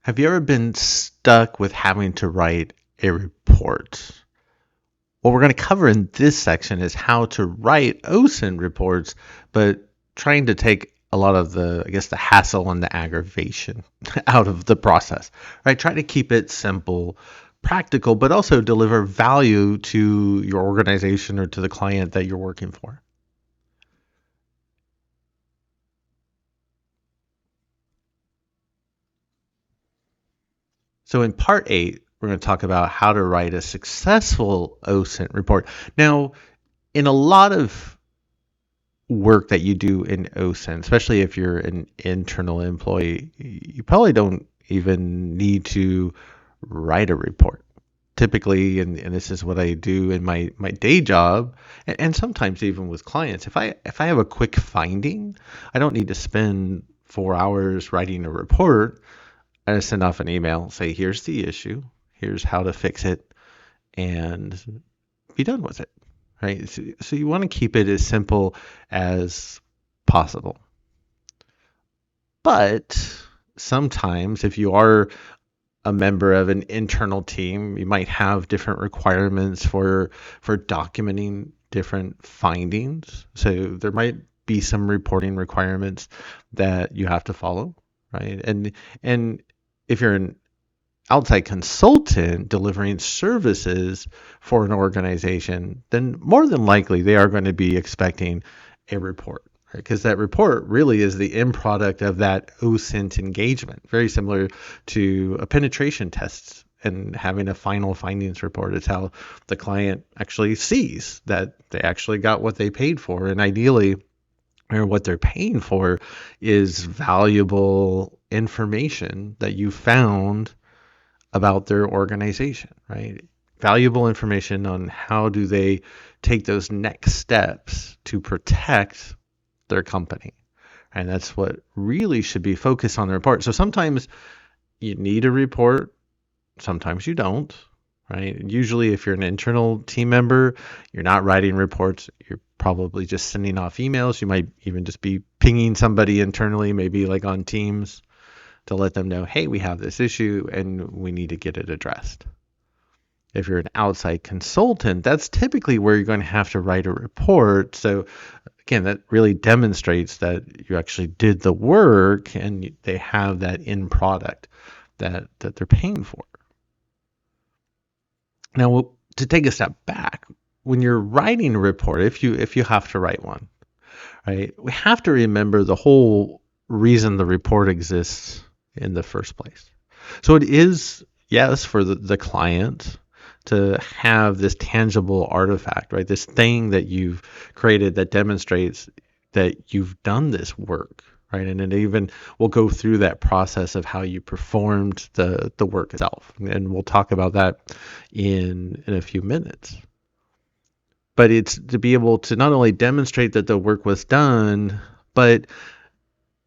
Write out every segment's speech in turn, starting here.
Have you ever been stuck with having to write a report? What we're going to cover in this section is how to write OSINT reports, but trying to take a lot of the hassle and the aggravation out of the process, right? Try to keep it simple, practical, but also deliver value to your organization or to the client that you're working for. So in part 8, we're going to talk about how to write a successful OSINT report. Now, in a lot of work that you do in OSINT, especially if you're an internal employee, you probably don't even need to write a report. Typically, and this is what I do in my day job, and sometimes even with clients, if I have a quick finding, I don't need to spend 4 hours writing a report. I just send off an email, say, here's the issue, here's how to fix it, and be done with it, right? So you want to keep it as simple as possible. But sometimes if you are a member of an internal team, you might have different requirements for documenting different findings. So there might be some reporting requirements that you have to follow, right? And if you're an outside consultant delivering services for an organization, then more than likely they are going to be expecting a report, because that report really is the end product of that OSINT engagement, very similar to a penetration test and having a final findings report. It's how the client actually sees that they actually got what they paid for, and ideally, or what they're paying for is valuable information that you found about their organization, right? Valuable information on how do they take those next steps to protect their company. And that's what really should be focused on the report. So sometimes you need a report, sometimes you don't, right? Usually if you're an internal team member, you're not writing reports, you're probably just sending off emails. You might even just be pinging somebody internally, maybe like on Teams, to let them know, hey, we have this issue and we need to get it addressed. If you're an outside consultant, that's typically where you're going to have to write a report. So again, that really demonstrates that you actually did the work and they have that end product that they're paying for. Now, to take a step back, when you're writing a report, if you have to write one, right, we have to remember the whole reason the report exists in the first place. So it is, yes, for the client to have this tangible artifact, right? This thing that you've created that demonstrates that you've done this work, right? And it even will go through that process of how you performed the work itself. And we'll talk about that in a few minutes. But it's to be able to not only demonstrate that the work was done, but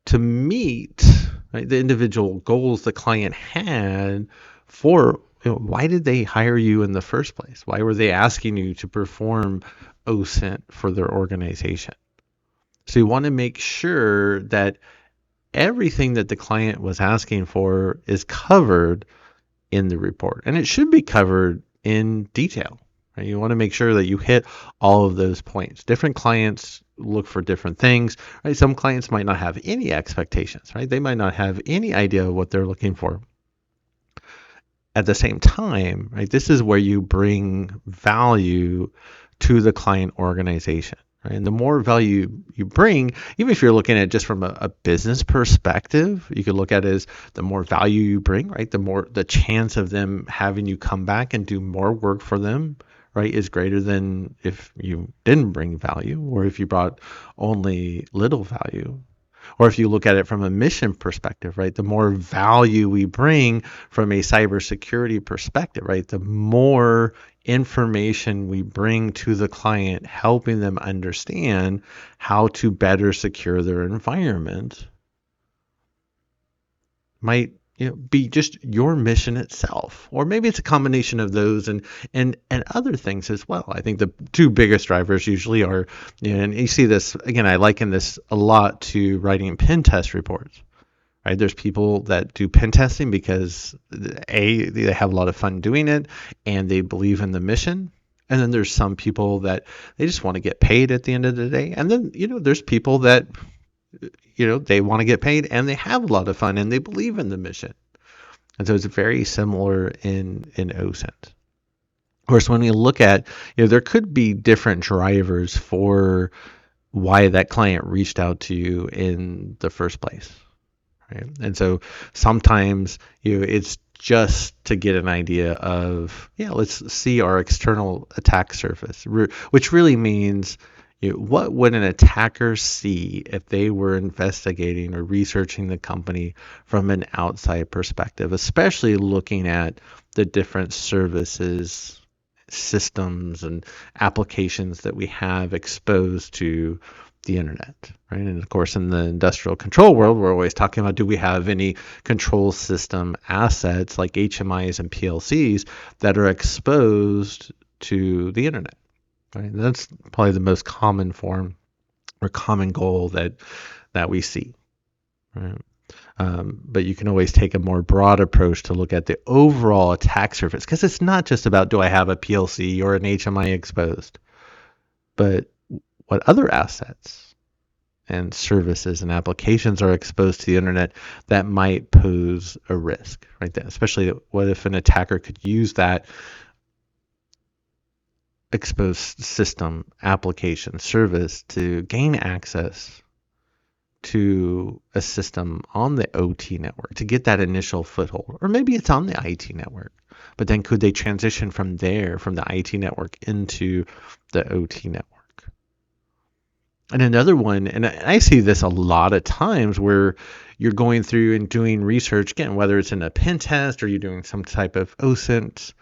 to meet, right, the individual goals the client had for, why did they hire you in the first place? Why were they asking you to perform OSINT for their organization? So you want to make sure that everything that the client was asking for is covered in the report. And it should be covered in detail. Right? You want to make sure that you hit all of those points. Different clients look for different things. Right? Some clients might not have any expectations. Right? They might not have any idea what they're looking for. At the same time, right, this is where you bring value to the client organization. Right? And the more value you bring, even if you're looking at it just from a business perspective, you could look at it as the more value you bring, right, the more the chance of them having you come back and do more work for them, right, is greater than if you didn't bring value or if you brought only little value. Or if you look at it from a mission perspective, right, the more value we bring from a cybersecurity perspective, right, the more information we bring to the client, helping them understand how to better secure their environment, might be just your mission itself. Or maybe it's a combination of those and other things as well. I think the two biggest drivers usually are, and you see this, again, I liken this a lot to writing pen test reports. right? There's people that do pen testing because they have a lot of fun doing it and they believe in the mission. And then there's some people that they just want to get paid at the end of the day. And then, there's people that, they want to get paid and they have a lot of fun and they believe in the mission. And so it's very similar in OSINT. Of course, when we look at, there could be different drivers for why that client reached out to you in the first place. Right? And so sometimes it's just to get an idea of, let's see our external attack surface, which really means what would an attacker see if they were investigating or researching the company from an outside perspective, especially looking at the different services, systems, and applications that we have exposed to the internet, right? And of course, in the industrial control world, we're always talking about, do we have any control system assets like HMIs and PLCs that are exposed to the internet, right? And that's probably the most common form or common goal that we see, right? But you can always take a more broad approach to look at the overall attack surface, because it's not just about, do I have a PLC or an HMI exposed, but what other assets and services and applications are exposed to the internet that might pose a risk, right? Especially what if an attacker could use that exposed system, application, service to gain access to a system on the OT network to get that initial foothold, or maybe it's on the IT network, but then could they transition from there, from the IT network into the OT network? And another one, and I see this a lot of times where you're going through and doing research, again, whether it's in a pen test or you're doing some type of OSINT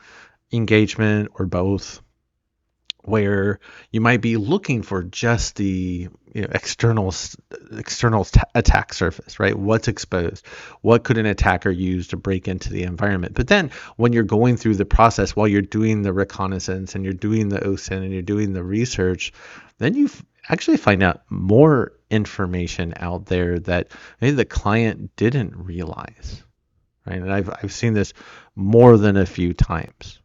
engagement or both, where you might be looking for just the external attack surface, right? What's exposed? What could an attacker use to break into the environment? But then when you're going through the process, while you're doing the reconnaissance and you're doing the OSINT and you're doing the research, then you actually find out more information out there that maybe the client didn't realize, right? And I've seen this more than a few times,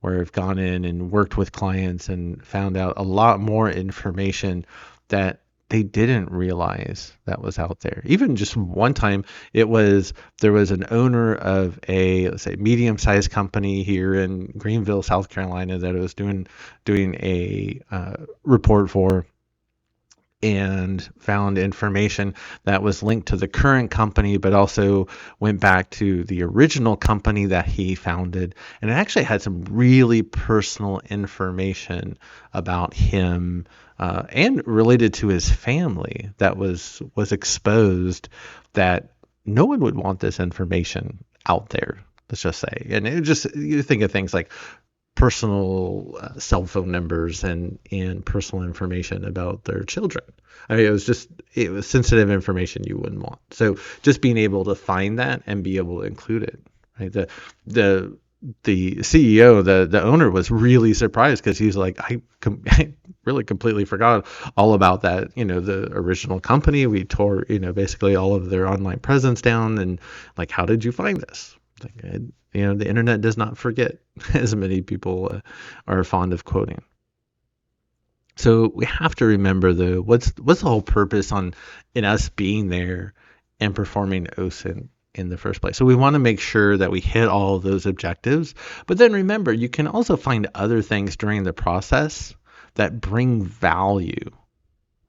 where I've gone in and worked with clients and found out a lot more information that they didn't realize that was out there. Even just one time, there was an owner of a, let's say, medium-sized company here in Greenville, South Carolina, that I was doing a report for, and found information that was linked to the current company, but also went back to the original company that he founded. And it actually had some really personal information about him and related to his family that was exposed, that no one would want this information out there, let's just say. And you think of things like personal cell phone numbers and personal information about their children. I mean, it was sensitive information you wouldn't want. So just being able to find that and be able to include it, right? The CEO, the owner, was really surprised, because he's like, I really completely forgot all about that. The original company, we tore, basically all of their online presence down, and like, how did you find this? Like, the internet does not forget, as many people are fond of quoting. So we have to remember, though, what's the whole purpose in us being there and performing OSINT in the first place. So we want to make sure that we hit all of those objectives. But then remember, you can also find other things during the process that bring value.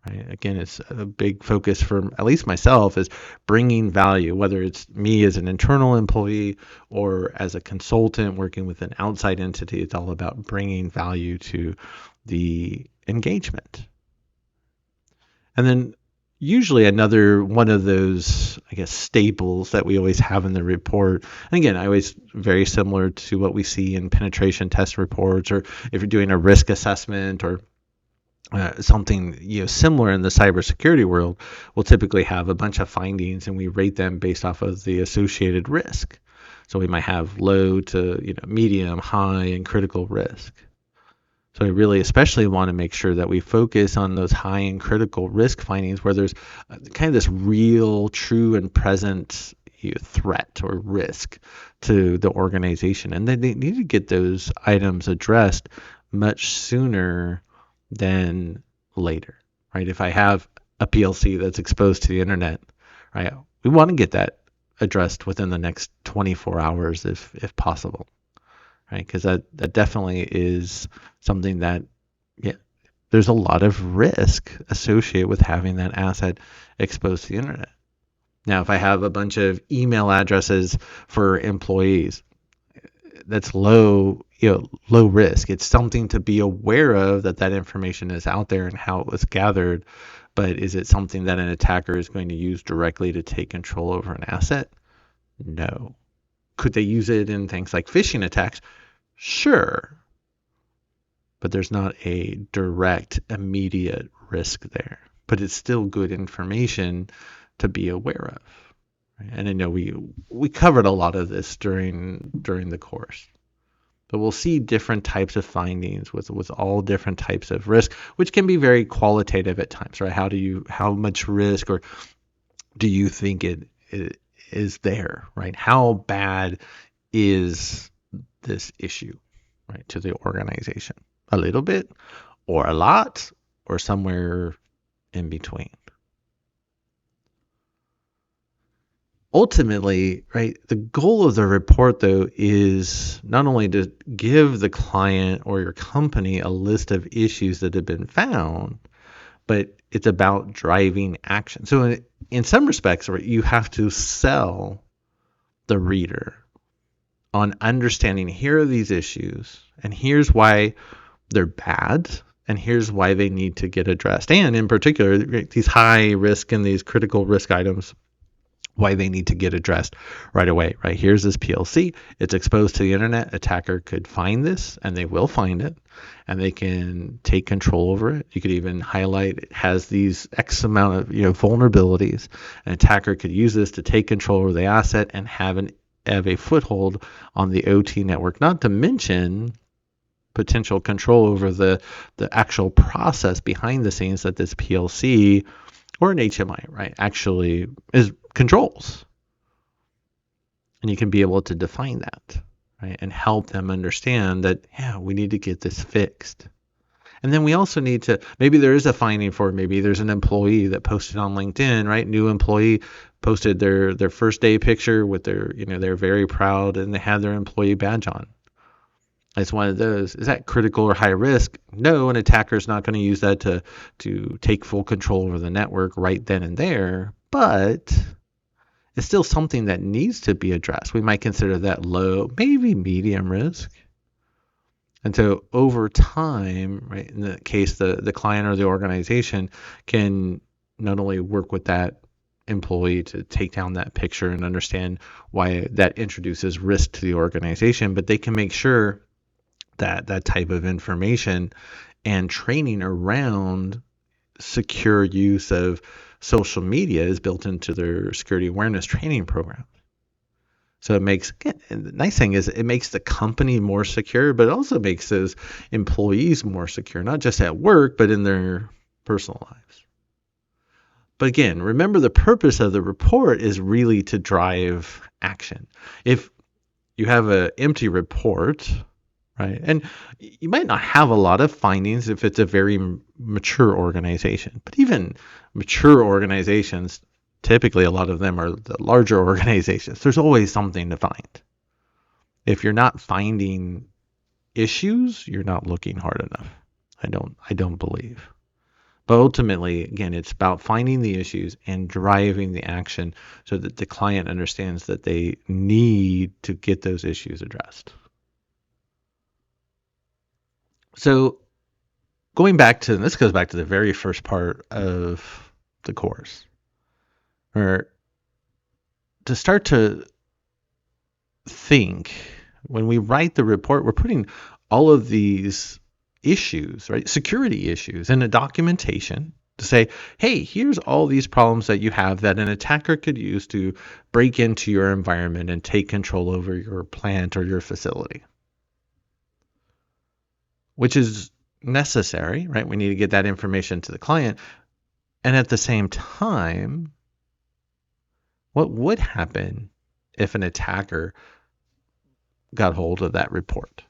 Right? Again, it's a big focus for at least myself, is bringing value, whether it's me as an internal employee or as a consultant working with an outside entity. It's all about bringing value to the engagement. And then usually another one of those, I guess, staples that we always have in the report, and again, I always very similar to what we see in penetration test reports, or if you're doing a risk assessment or something similar in the cybersecurity world, we'll typically have a bunch of findings and we rate them based off of the associated risk. So we might have low to medium, high, and critical risk. So I really especially want to make sure that we focus on those high and critical risk findings where there's kind of this real, true, and present threat or risk to the organization. And then they need to get those items addressed much sooner than later, right? If I have a PLC that's exposed to the internet, right, we want to get that addressed within the next 24 hours if possible, right? Because that definitely is something that, yeah, there's a lot of risk associated with having that asset exposed to the internet. Now, if I have a bunch of email addresses for employees, that's low risk. It's something to be aware of that information is out there and how it was gathered, but is it something that an attacker is going to use directly to take control over an asset? No. Could they use it in things like phishing attacks? Sure. But there's not a direct, immediate risk there. But it's still good information to be aware of. And I know we covered a lot of this during the course. But we'll see different types of findings with all different types of risk, which can be very qualitative at times, right? How much risk or do you think it is there, right? How bad is this issue, right, to the organization? A little bit, or a lot, or somewhere in between. Ultimately, right, the goal of the report, though, is not only to give the client or your company a list of issues that have been found, but it's about driving action. So in some respects, right, you have to sell the reader on understanding here are these issues, and here's why they're bad, and here's why they need to get addressed. And in particular, these high risk and these critical risk items, why they need to get addressed right away, right? Here's this PLC. It's exposed to the internet. Attacker could find this, and they will find it, and they can take control over it. You could even highlight it has these X amount of vulnerabilities. An attacker could use this to take control over the asset and have a foothold on the OT network, not to mention potential control over the actual process behind the scenes that this PLC or an HMI, right, actually controls. And you can be able to define that, right, and help them understand that, yeah, we need to get this fixed. And then we also need to, maybe there is a finding for, maybe there's an employee that posted on LinkedIn, right? New employee posted their first day picture with they're very proud and they had their employee badge on. It's one of those. Is that critical or high risk? No, an attacker is not going to use that to take full control over the network right then and there, but it's still something that needs to be addressed. We might consider that low, maybe medium risk. And so over time, right, in the case the client or the organization can not only work with that employee to take down that picture and understand why that introduces risk to the organization, but they can make sure that type of information and training around secure use of social media is built into their security awareness training program. So it makes, the nice thing is it makes the company more secure, but it also makes those employees more secure, not just at work, but in their personal lives. But again, remember the purpose of the report is really to drive action. If you have an empty report, right, and you might not have a lot of findings if it's a very mature organization, but even mature organizations, typically a lot of them are the larger organizations. There's always something to find. If you're not finding issues, you're not looking hard enough. I don't believe. But ultimately, again, it's about finding the issues and driving the action so that the client understands that they need to get those issues addressed. So this goes back to the very first part of the course, or to start to think when we write the report, we're putting all of these issues, right, security issues in a documentation to say, hey, here's all these problems that you have that an attacker could use to break into your environment and take control over your plant or your facility. Which is necessary, right? We need to get that information to the client. And at the same time, what would happen if an attacker got hold of that report?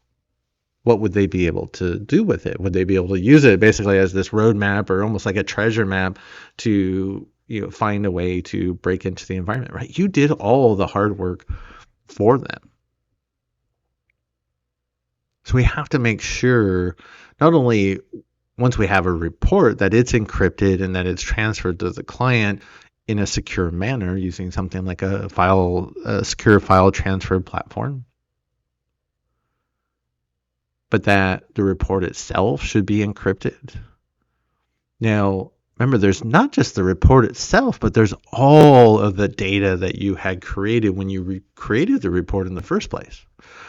What would they be able to do with it? Would they be able to use it basically as this roadmap or almost like a treasure map to find a way to break into the environment, right? You did all the hard work for them. So we have to make sure not only once we have a report that it's encrypted and that it's transferred to the client in a secure manner using something like a secure file transfer platform, but that the report itself should be encrypted. Now, remember, there's not just the report itself, but there's all of the data that you had created when you created the report in the first place.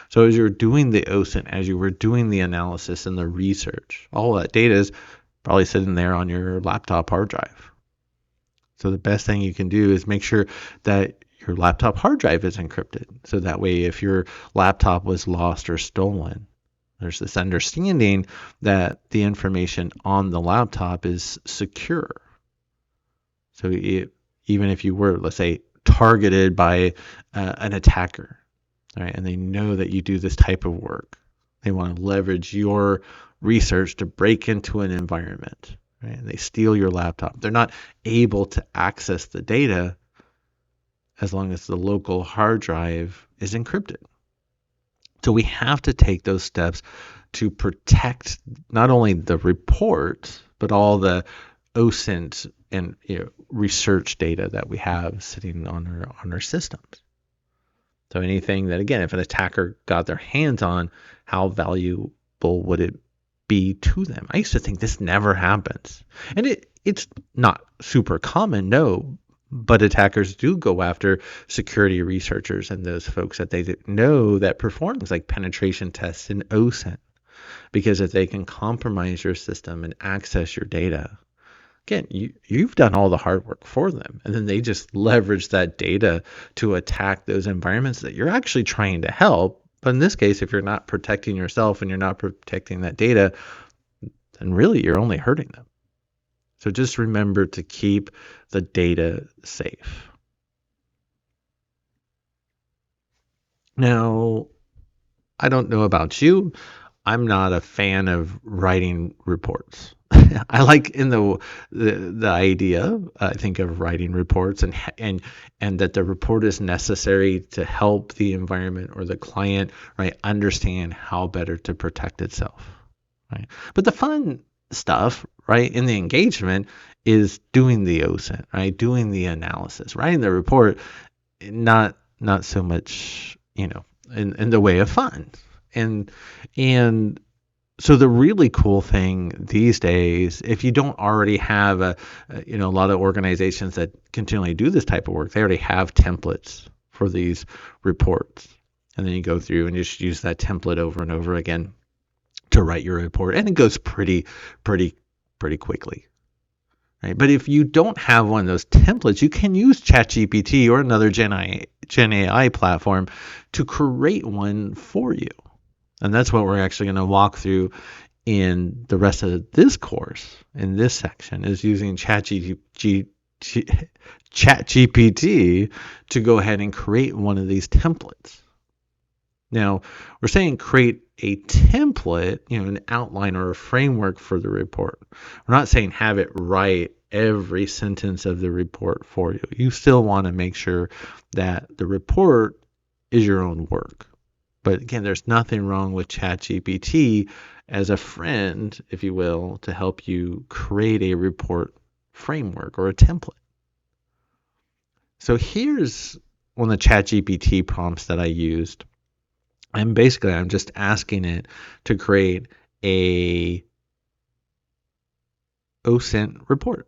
So as you were doing the OSINT, as you were doing the analysis and the research, all that data is probably sitting there on your laptop hard drive. So the best thing you can do is make sure that your laptop hard drive is encrypted. So that way, if your laptop was lost or stolen, there's this understanding that the information on the laptop is secure. So even if you were, let's say, targeted by an attacker, right, and they know that you do this type of work, they want to leverage your research to break into an environment, right, and they steal your laptop. They're not able to access the data as long as the local hard drive is encrypted. So we have to take those steps to protect not only the report, but all the OSINT and research data that we have sitting on our systems. So anything that, again, if an attacker got their hands on, how valuable would it be to them? I used to think this never happens. And it's not super common, no, but attackers do go after security researchers and those folks that they know that perform things like penetration tests and OSINT. Because if they can compromise your system and access your data, again, you've done all the hard work for them. And then they just leverage that data to attack those environments that you're actually trying to help. But in this case, if you're not protecting yourself and you're not protecting that data, then really you're only hurting them. So just remember to keep the data safe. Now, I don't know about you. I'm not a fan of writing reports. I like in the idea, I think, of writing reports and that the report is necessary to help the environment or the client, right, understand how better to protect itself, right? But the fun stuff, right, in the engagement is doing the OSINT, right, doing the analysis, writing the report, not so much, in the way of fun. And so the really cool thing these days, if you don't already have a lot of organizations that continually do this type of work, they already have templates for these reports. And then you go through and just use that template over and over again to write your report. And it goes pretty quickly. Right? But if you don't have one of those templates, you can use ChatGPT or another GenAI platform to create one for you. And that's what we're actually going to walk through in the rest of this course, in this section, is using ChatGPT to go ahead and create one of these templates. Now, we're saying create a template, an outline or a framework for the report. We're not saying have it write every sentence of the report for you. You still want to make sure that the report is your own work. But again, there's nothing wrong with ChatGPT as a friend, if you will, to help you create a report framework or a template. So here's one of the ChatGPT prompts that I used. And basically, I'm just asking it to create a OSINT report.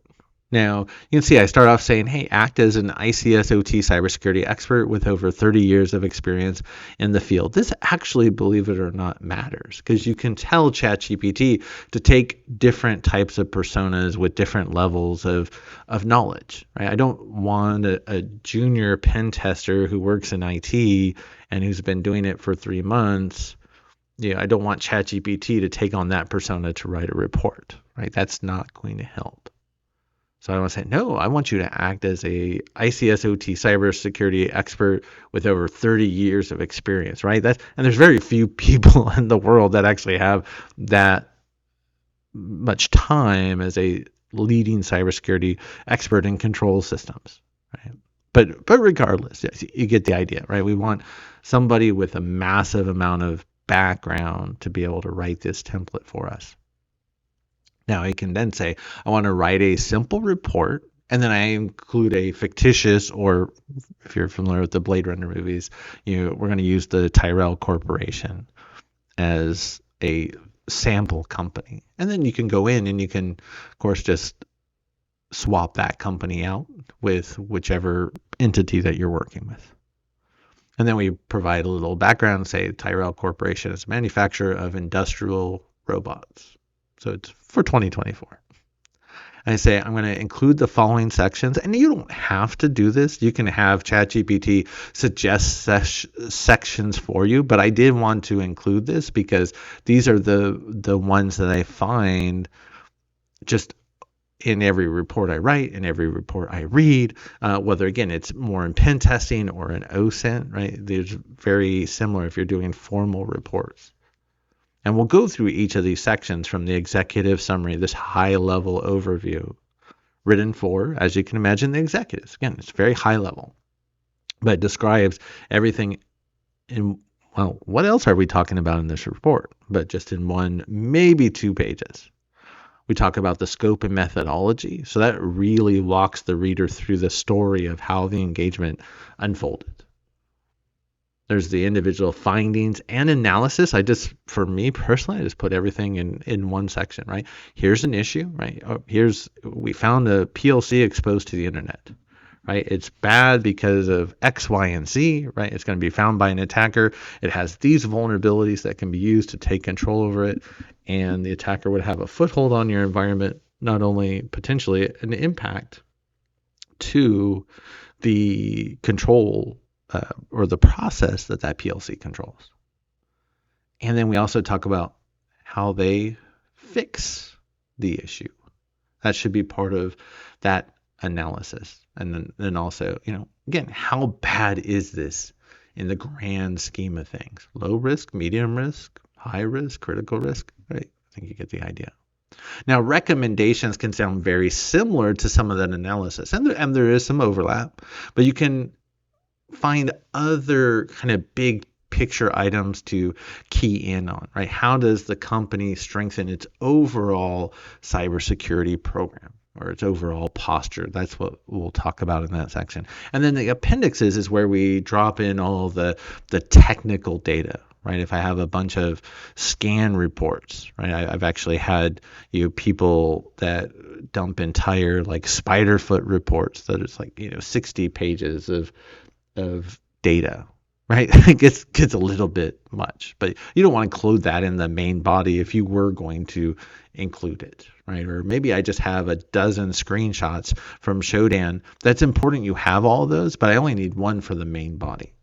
Now, you can see I start off saying, hey, act as an ICS OT cybersecurity expert with over 30 years of experience in the field. This actually, believe it or not, matters because you can tell ChatGPT to take different types of personas with different levels of knowledge. Right? I don't want a junior pen tester who works in IT and who's been doing it for 3 months I don't want ChatGPT to take on that persona to write a report, right? That's not going to help. So I want to say, no, I want you to act as a ICS OT cybersecurity expert with over 30 years of experience, right? And there's very few people in the world that actually have that much time as a leading cybersecurity expert in control systems, right? But regardless, yes, you get the idea, right? We want somebody with a massive amount of background to be able to write this template for us. Now you can then say, I want to write a simple report, and then I include a fictitious, or if you're familiar with the Blade Runner movies, we're going to use the Tyrell Corporation as a sample company. And then you can go in and you can, of course, just swap that company out with whichever entity that you're working with. And then we provide a little background, say Tyrell Corporation is a manufacturer of industrial robots. So it's for 2024. I say, I'm going to include the following sections, and you don't have to do this. You can have ChatGPT suggest sections for you, but I did want to include this because these are the ones that I find just in every report I write, in every report I read, whether, again, it's more in pen testing or in OSINT, right? They're very similar if you're doing formal reports. And we'll go through each of these sections from the executive summary, this high-level overview, written for, as you can imagine, the executives. Again, it's very high level, but it describes everything in, well, what else are we talking about in this report? But just in one, maybe 2 pages. We talk about the scope and methodology. So that really walks the reader through the story of how the engagement unfolded. There's the individual findings and analysis. For me personally, I just put everything in one section, right? Here's an issue, right? We found a PLC exposed to the internet, right? It's bad because of X, Y, and Z, right? It's going to be found by an attacker. It has these vulnerabilities that can be used to take control over it. And the attacker would have a foothold on your environment, not only potentially an impact to the control or the process that PLC controls. And then we also talk about how they fix the issue. That should be part of that analysis. And then also, again, how bad is this in the grand scheme of things? Low risk, medium risk, high risk, critical risk, right? I think you get the idea. Now, recommendations can sound very similar to some of that analysis, and there is some overlap, but you can find other kind of big picture items to key in on, right? How does the company strengthen its overall cybersecurity program or its overall posture? That's what we'll talk about in that section. And then the appendixes is where we drop in all the technical data, right? If I have a bunch of scan reports, right? I've actually had people that dump entire like spider foot reports that it's like 60 pages of data, right? It gets a little bit much, but you don't want to include that in the main body if you were going to include it, right? Or maybe I just have a dozen screenshots from Shodan. That's important you have all of those, but I only need one for the main body.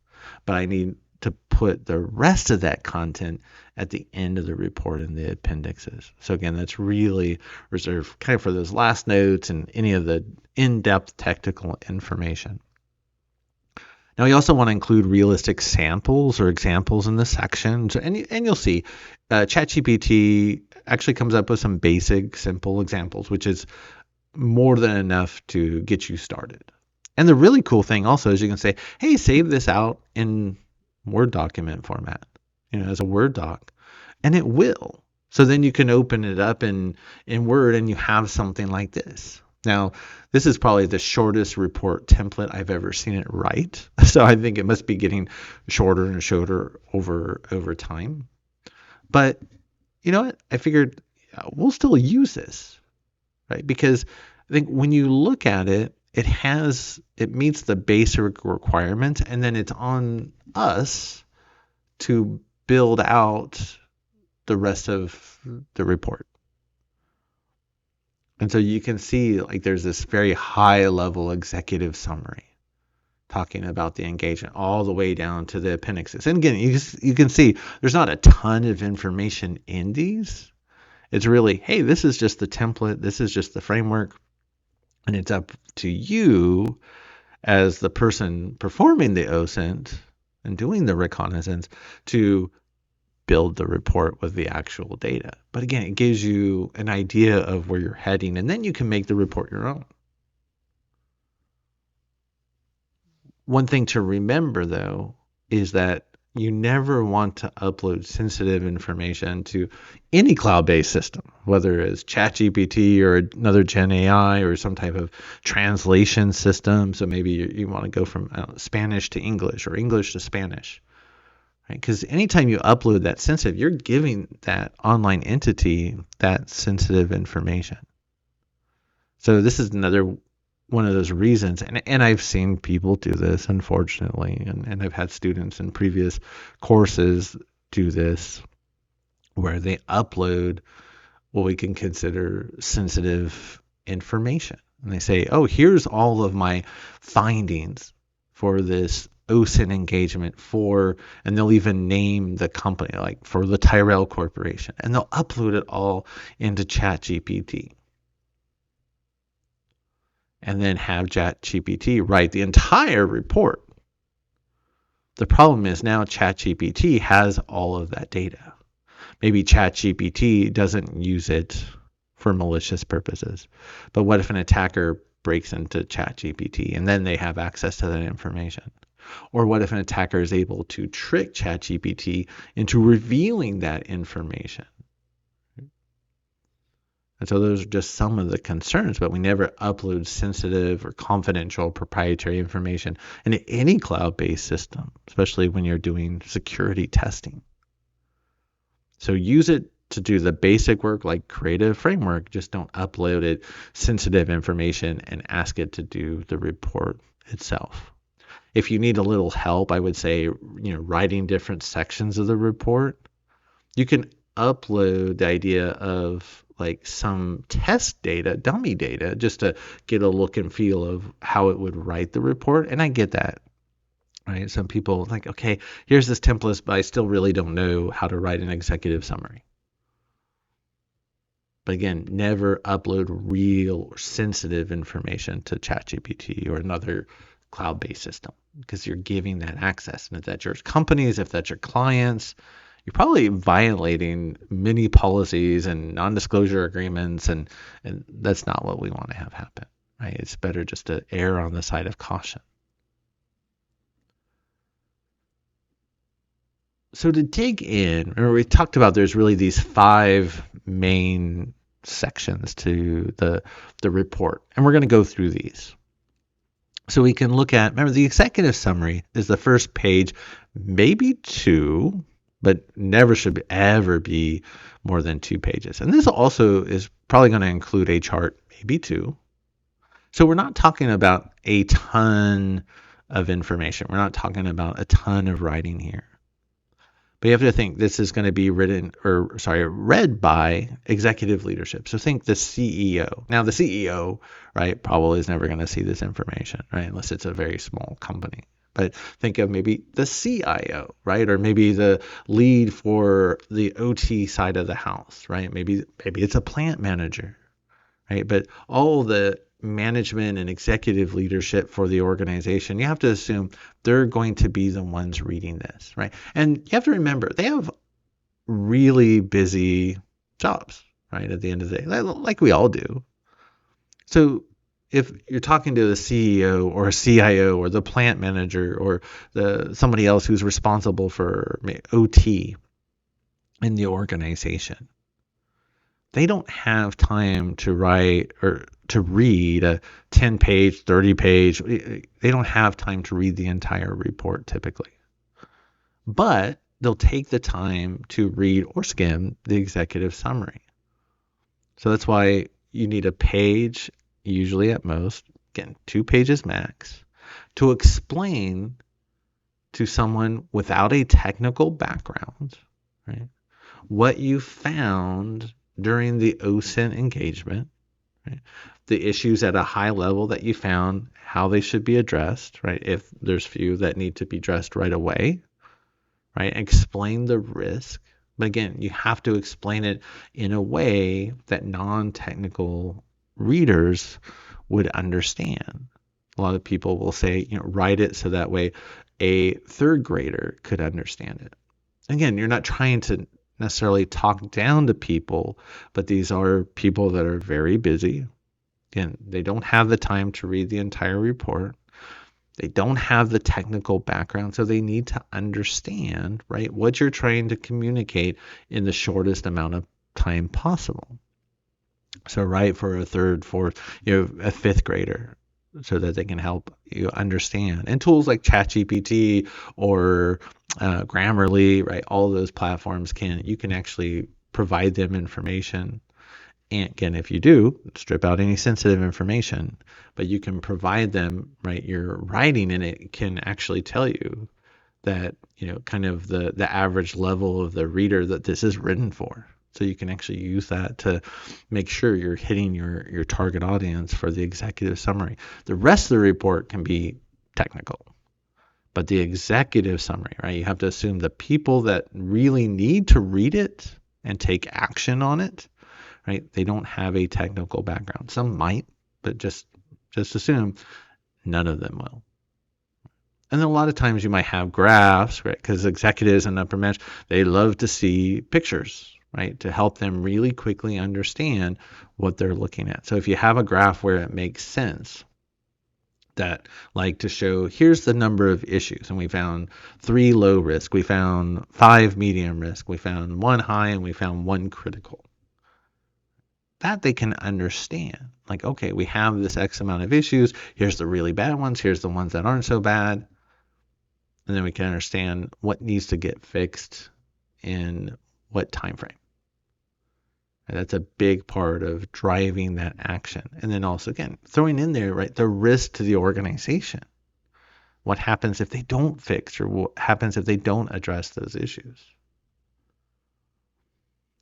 But I need to put the rest of that content at the end of the report in the appendixes. So again, that's really reserved kind of for those last notes and any of the in-depth technical information. Now, you also want to include realistic samples or examples in the sections, and you'll see ChatGPT actually comes up with some basic, simple examples, which is more than enough to get you started. And the really cool thing also is you can say, hey, save this out in Word document format, as a Word doc, and it will. So then you can open it up in Word and you have something like this. Now, this is probably the shortest report template I've ever seen it write. So I think it must be getting shorter and shorter over time. But you know what? I figured we'll still use this, right? Because I think when you look at it, it meets the basic requirements, and then it's on us to build out the rest of the report. And so you can see like there's this very high level executive summary. talking about the engagement all the way down to the appendixes. And again, you can see there's not a ton of information in these. It's really, hey, this is just the template, this is just the framework, and it's up to you as the person performing the OSINT and doing the reconnaissance to build the report with the actual data. But again, it gives you an idea of where you're heading, and then you can make the report your own. One thing to remember, though, is that you never want to upload sensitive information to any cloud-based system, whether it's ChatGPT or another GenAI or some type of translation system. So maybe you want to go from Spanish to English or English to Spanish, right? Because anytime you upload that sensitive, you're giving that online entity that sensitive information. So this is another one of those reasons, and I've seen people do this, unfortunately, and I've had students in previous courses do this, where they upload what we can consider sensitive information. And they say, oh, here's all of my findings for this OSINT engagement and they'll even name the company, like for the Tyrell Corporation, and they'll upload it all into ChatGPT. And then have ChatGPT write the entire report. The problem is now ChatGPT has all of that data. Maybe ChatGPT doesn't use it for malicious purposes. But what if an attacker breaks into ChatGPT and then they have access to that information? Or what if an attacker is able to trick ChatGPT into revealing that information? And so those are just some of the concerns, but we never upload sensitive or confidential proprietary information into any cloud-based system, especially when you're doing security testing. So use it to do the basic work, like create a framework. Just don't upload it sensitive information and ask it to do the report itself. If you need a little help, I would say, writing different sections of the report, you can upload the idea of like some test data, dummy data, just to get a look and feel of how it would write the report. And I get that, right? Some people like, okay, here's this template, but I still really don't know how to write an executive summary. But again, never upload real or sensitive information to ChatGPT or another cloud-based system, because you're giving that access. And if that's your companies, if that's your clients, you're probably violating many policies and non-disclosure agreements, and that's not what we want to have happen, right? It's better just to err on the side of caution. So to dig in, remember we talked about there's really these 5 main sections to the report, and we're going to go through these. So we can look at, remember, the executive summary is the first page, maybe 2, but never should ever be more than 2 pages. And this also is probably going to include a chart, maybe 2. So we're not talking about a ton of information. We're not talking about a ton of writing here. But you have to think this is going to be read by executive leadership. So think the CEO. Now the CEO, right, probably is never going to see this information, right, unless it's a very small company. But think of maybe the CIO, right, or maybe the lead for the OT side of the house, right? Maybe it's a plant manager, right? But all the management and executive leadership for the organization, you have to assume they're going to be the ones reading this, right? And you have to remember, they have really busy jobs, right, at the end of the day, like we all do. So if you're talking to the CEO or a CIO or the plant manager or somebody else who's responsible for OT in the organization, they don't have time to write or to read a 10-page, 30-page. They don't have time to read the entire report typically. But they'll take the time to read or skim the executive summary. So that's why you need a page, usually at most, again, 2 pages max, to explain to someone without a technical background, right, what you found during the OSINT engagement, right? The issues at a high level that you found, how they should be addressed, right? If there's few that need to be addressed right away, right? Explain the risk. But again, you have to explain it in a way that non-technical readers would understand. A lot of people will say, write it so that way a third grader could understand it. Again, you're not trying to necessarily talk down to people, but these are people that are very busy. Again, they don't have the time to read the entire report. They don't have the technical background, so they need to understand, right, what you're trying to communicate in the shortest amount of time possible. So, right, for a third, fourth, a fifth grader, so that they can help you understand. And tools like ChatGPT or Grammarly, right, all those platforms you can actually provide them information. And again, if you do, strip out any sensitive information, but you can provide them, right, your writing, and it can actually tell you that, kind of the average level of the reader that this is written for. So you can actually use that to make sure you're hitting your target audience for the executive summary. The rest of the report can be technical, but the executive summary, right, you have to assume the people that really need to read it and take action on it, right, they don't have a technical background. Some might, but just assume none of them will. And then a lot of times you might have graphs, right? Because executives and upper management, they love to see pictures, right? To help them really quickly understand what they're looking at. So if you have a graph where it makes sense, that like to show, here's the number of issues, and we found 3 low risk, we found 5 medium risk, we found 1 high, and we found 1 critical. That they can understand. Like, okay, we have this X amount of issues. Here's the really bad ones. Here's the ones that aren't so bad. And then we can understand what needs to get fixed in what time frame. And that's a big part of driving that action. And then also, again, throwing in there, right, the risk to the organization. What happens if they don't fix, or what happens if they don't address those issues?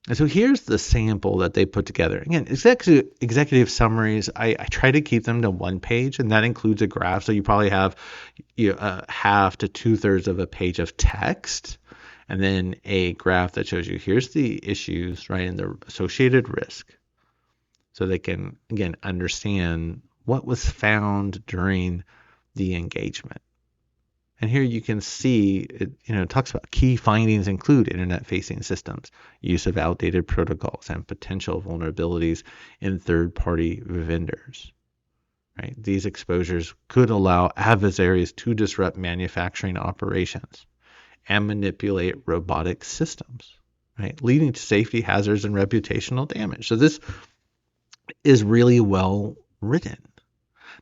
And so here's the sample that they put together. Again, executive summaries, I try to keep them to 1 page, and that includes a graph. So you probably have half to 2/3 of a page of text, and then a graph that shows you here's the issues, right, and the associated risk. So they can, again, understand what was found during the engagement. And here you can see it talks about key findings include internet-facing systems, use of outdated protocols, and potential vulnerabilities in third-party vendors. Right? These exposures could allow adversaries to disrupt manufacturing operations and manipulate robotic systems, right? Leading to safety hazards and reputational damage. So this is really well written.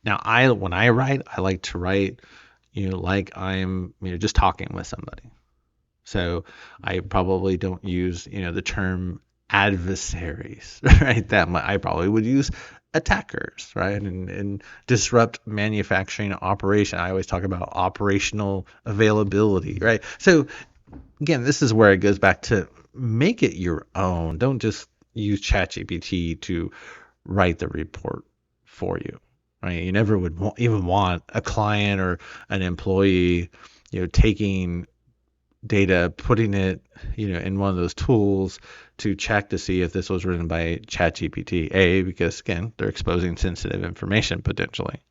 Now, when I write, I like to write like I'm just talking with somebody. So I probably don't use the term adversaries, right? I probably would use attackers, right? And disrupt manufacturing operation. I always talk about operational availability, right? So again, this is where it goes back to make it your own. Don't just use ChatGPT to write the report for you. Right? You never would even want a client or an employee, taking data, putting it, in one of those tools to check to see if this was written by ChatGPT. Because again, they're exposing sensitive information potentially.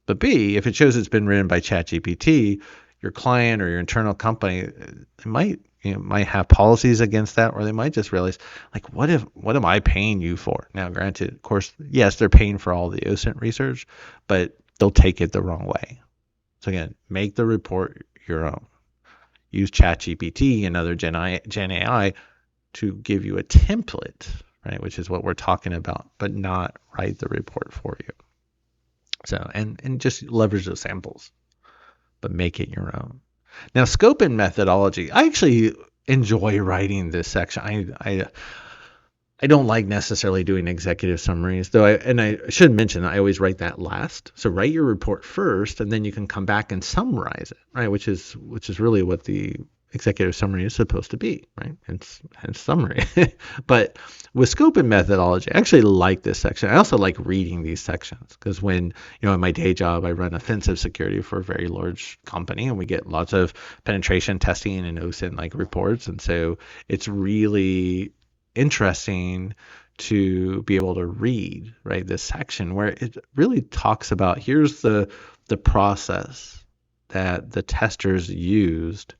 But B, if it shows it's been written by ChatGPT, your client or your internal company might have policies against that, or they might just realize, like, what am I paying you for? Now, granted, of course, yes, they're paying for all the OSINT research, but they'll take it the wrong way. So again, make the report your own. Use ChatGPT and other GenAI to give you a template, right, which is what we're talking about, but not write the report for you. So, and just leverage those samples, but make it your own. Now, scope and methodology. I actually enjoy writing this section. I don't like necessarily doing executive summaries, though. I should mention I always write that last. So write your report first, and then you can come back and summarize it, right? Which is really what the executive summary is supposed to be, right? It's summary. But with scope and methodology, I actually like this section. I also like reading these sections because when, in my day job, I run offensive security for a very large company and we get lots of penetration testing and OSINT like reports. And so it's really interesting to be able to read, right, this section where it really talks about here's the process that the testers used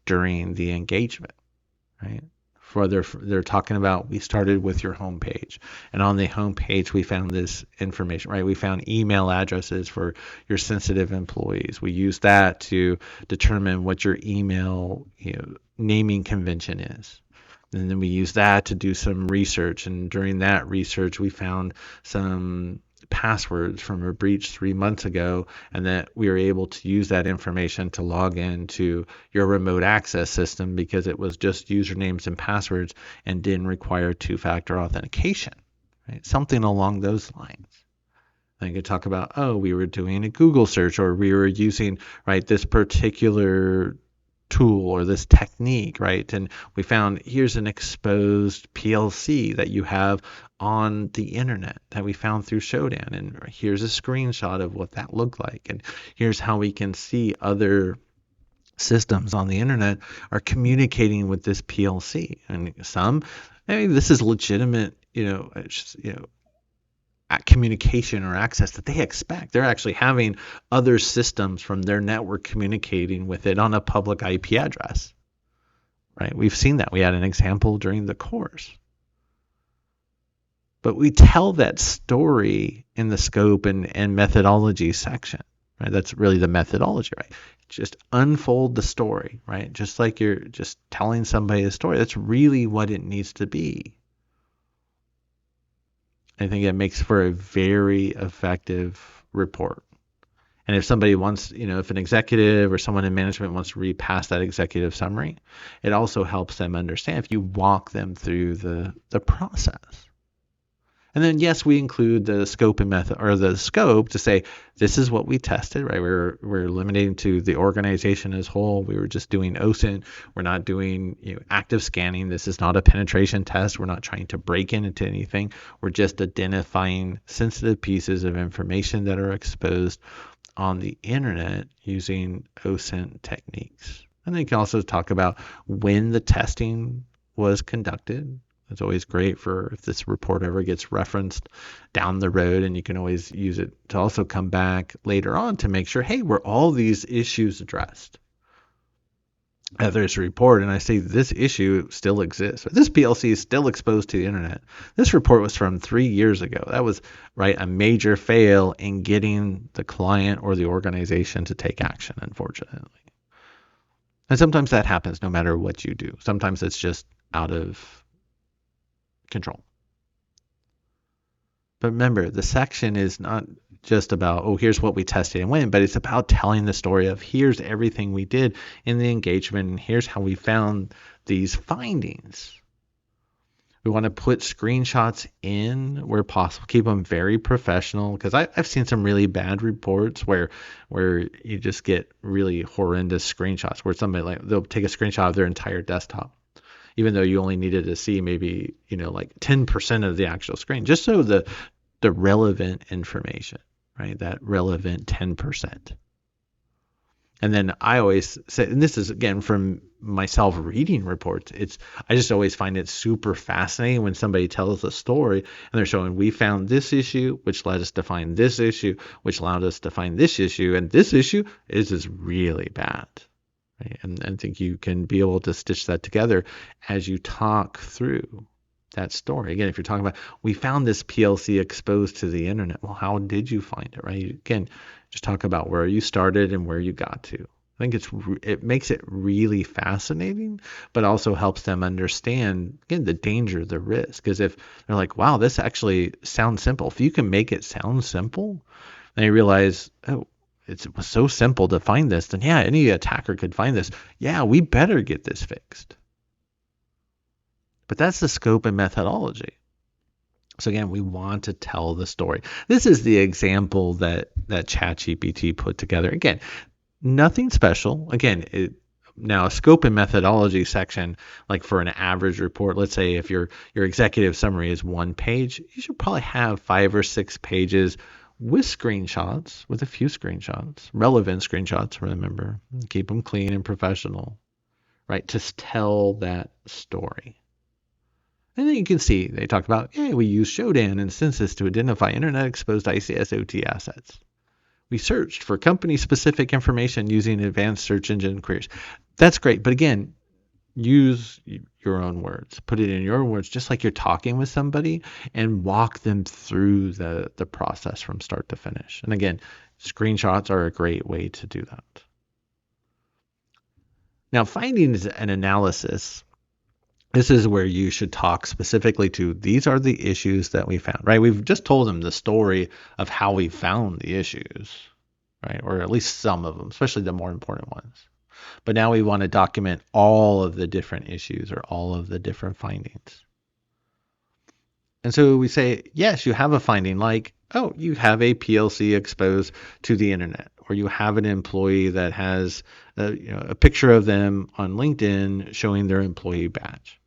during the engagement, right? For they're talking about, we started with your homepage, and on the homepage we found this information, right? We found email addresses for your sensitive employees. We used that to determine what your email, naming convention is. And then we used that to do some research, and during that research we found some passwords from a breach 3 months ago, and that we were able to use that information to log into your remote access system because it was just usernames and passwords and didn't require two-factor authentication, right? Something along those lines. I could talk about, we were doing a Google search, or we were using, right, this particular tool or this technique, right? And we found here's an exposed PLC that you have on the internet that we found through Shodan, and here's a screenshot of what that looked like, and here's how we can see other systems on the internet are communicating with this PLC. And this is legitimate, communication or access that they expect. They're actually having other systems from their network communicating with it on a public IP address, right? We've seen that. We had an example during the course. But we tell that story in the scope and methodology section, right? That's really the methodology, right? Just unfold the story, right? Just like you're just telling somebody a story. That's really what it needs to be. I think it makes for a very effective report. And if somebody wants, if an executive or someone in management wants to read past that executive summary, it also helps them understand if you walk them through the process. And then, yes, we include the scope and method, or the scope, to say this is what we tested, right? We're eliminating to the organization as whole. We were just doing OSINT. We're not doing active scanning. This is not a penetration test. We're not trying to break into anything. We're just identifying sensitive pieces of information that are exposed on the internet using OSINT techniques. And then you can also talk about when the testing was conducted. It's always great for if this report ever gets referenced down the road, and you can always use it to also come back later on to make sure, hey, were all these issues addressed? After this report, and I say this issue still exists. This PLC is still exposed to the internet. This report was from 3 years ago. That was, right, a major fail in getting the client or the organization to take action, unfortunately. And sometimes that happens no matter what you do. Sometimes it's just out of control. But remember, the section is not just about, here's what we tested and when, but it's about telling the story of here's everything we did in the engagement, and here's how we found these findings. We want to put screenshots in where possible, keep them very professional, because I've seen some really bad reports where you just get really horrendous screenshots where somebody, they'll take a screenshot of their entire desktop, even though you only needed to see maybe, 10% of the actual screen, just so the relevant information, right? That relevant 10%. And then I always say, and this is again from myself reading reports, I just always find it super fascinating when somebody tells a story and they're showing, we found this issue, which led us to find this issue, which allowed us to find this issue, and this issue is really bad. Right? And I think you can be able to stitch that together as you talk through that story. Again, if you're talking about, we found this PLC exposed to the internet. Well, how did you find it, right? Again, just talk about where you started and where you got to. I think it makes it really fascinating, but also helps them understand, again, the danger, the risk. Because if they're like, wow, this actually sounds simple. If you can make it sound simple, then you realize, it was so simple to find this, then yeah, any attacker could find this. Yeah, we better get this fixed. But that's the scope and methodology. So again, we want to tell the story. This is the example that ChatGPT put together. Again, nothing special. Again, Now, a scope and methodology section, like for an average report, let's say if your executive summary is 1 page, you should probably have 5 or 6 pages with screenshots, with a few screenshots, relevant screenshots, remember. Keep them clean and professional, right? To tell that story. And then you can see they talk about, yeah, we use Shodan and Census to identify internet exposed ICS OT assets. We searched for company-specific information using advanced search engine queries. That's great, but again, use your own words. Put it in your words, just like you're talking with somebody, and walk them through the process from start to finish. And again, screenshots are a great way to do that. Now, findings and analysis. This is where you should talk specifically to, these are the issues that we found, right? We've just told them the story of how we found the issues, right? Or at least some of them, especially the more important ones. But now we want to document all of the different issues or all of the different findings. And so we say, yes, you have a finding like, oh, you have a PLC exposed to the internet, or you have an employee that has a picture of them on LinkedIn showing their employee badge.